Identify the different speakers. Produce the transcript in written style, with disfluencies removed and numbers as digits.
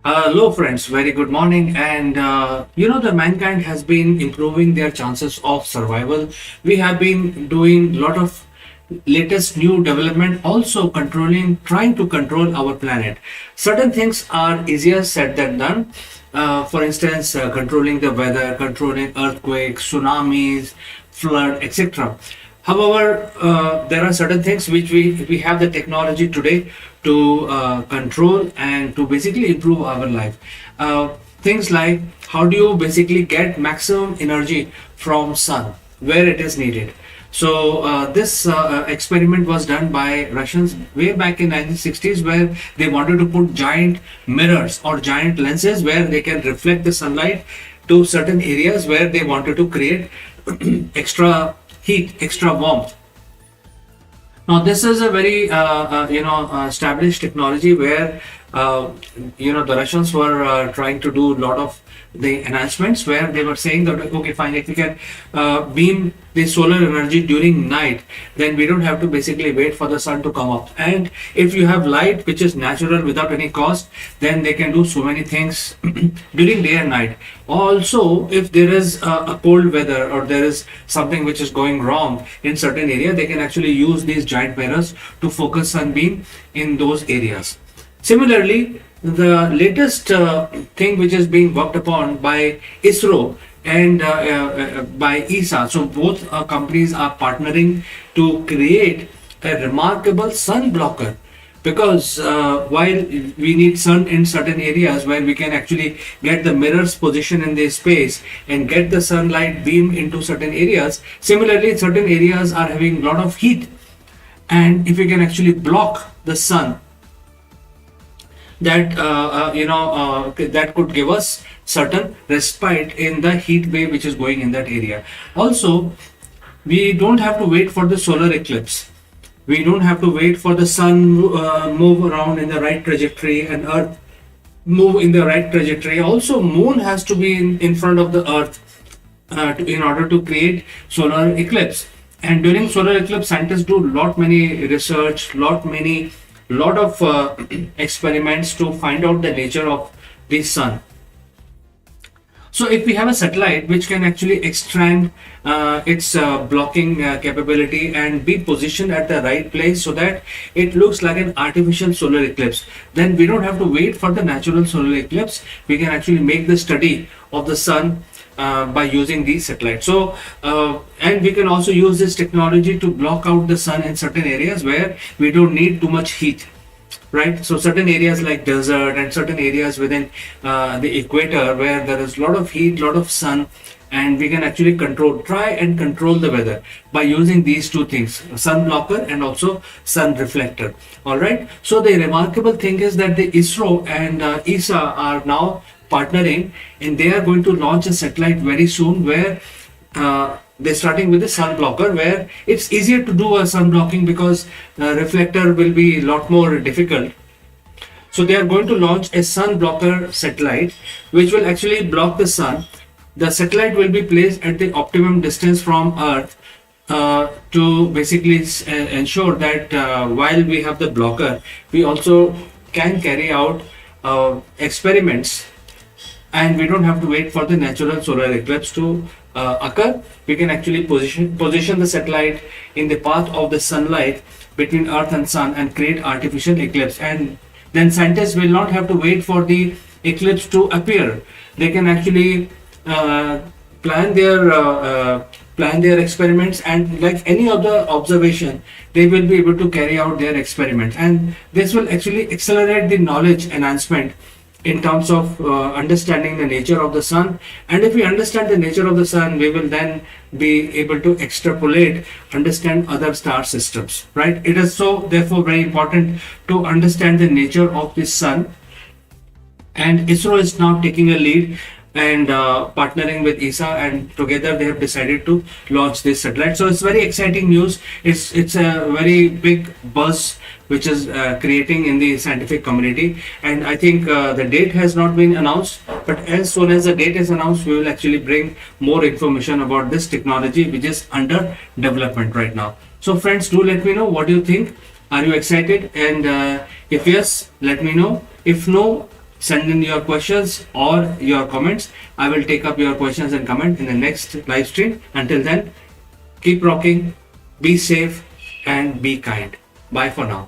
Speaker 1: Hello, friends. Very good morning. And the mankind has been improving their chances of survival. We have been doing a lot of latest new development, also trying to control our planet. Certain things are easier said than done. For instance, controlling the weather, controlling earthquakes, tsunamis, flood, etc. However, there are certain things which we have the technology today to control and to basically improve our life. Things like how do you basically get maximum energy from sun where it is needed. So this experiment was done by Russians way back in 1960s, where they wanted to put giant mirrors or giant lenses where they can reflect the sunlight to certain areas where they wanted to create extra heat, extra warmth. Now, this is a very established technology where the Russians were trying to do a lot of the enhancements where they were saying that okay, fine, if we can beam the solar energy during night, then we don't have to basically wait for the sun to come up. And if you have light which is natural without any cost, then they can do so many things during day and night. Also, if there is a cold weather or there is something which is going wrong in certain area, they can actually use these giant mirrors to focus sunbeam in those areas. Similarly, the latest thing which is being worked upon by ISRO and by ESA, so both companies are partnering to create a remarkable sun blocker, because while we need sun in certain areas where we can actually get the mirrors position in the space and get the sunlight beam into certain areas, similarly certain areas are having a lot of heat, and if we can actually block the sun, that that could give us certain respite in the heat wave which is going in that area. Also, we don't have to wait for the solar eclipse. We don't have to wait for the sun move around in the right trajectory and earth move in the right trajectory. Also, moon has to be in front of the earth in order to create solar eclipse. And during solar eclipse, scientists do many research, lot of experiments to find out the nature of the sun. So if we have a satellite which can actually extend its blocking capability and be positioned at the right place so that it looks like an artificial solar eclipse, then we don't have to wait for the natural solar eclipse. We can actually make the study of the sun by using these satellites. So and we can also use this technology to block out the sun in certain areas where we don't need too much heat, right? So certain areas like desert and certain areas within the equator where there is a lot of heat, lot of sun, and we can actually try and control the weather by using these two things, sun blocker and also sun reflector. All right, so the remarkable thing is that the ISRO and ESA are now partnering, and they are going to launch a satellite very soon where they're starting with the sun blocker, where it's easier to do a sun blocking because reflector will be a lot more difficult. So they are going to launch a sun blocker satellite which will actually block the sun. The satellite will be placed at the optimum distance from earth to basically ensure that while we have the blocker, we also can carry out experiments, and we don't have to wait for the natural solar eclipse to occur. We can actually position the satellite in the path of the sunlight between earth and sun and create artificial eclipse, and then scientists will not have to wait for the eclipse to appear. They can actually plan their experiments, and like any other observation, they will be able to carry out their experiments, and this will actually accelerate the knowledge enhancement in terms of understanding the nature of the sun. And if we understand the nature of the sun, we will then be able to extrapolate, understand other star systems, right? It is so therefore very important to understand the nature of the sun, and ISRO is now taking a lead and partnering with ESA, and together they have decided to launch this satellite. So it's very exciting news. It's a very big buzz which is creating in the scientific community, and I think the date has not been announced, but as soon as the date is announced, we will actually bring more information about this technology which is under development right now. So friends, do let me know what do you think. Are you excited? And if yes, let me know. If no, Send in your questions or your comments. I will take up your questions and comment in the next live stream. Until then, keep rocking, be safe, and be kind. Bye for now.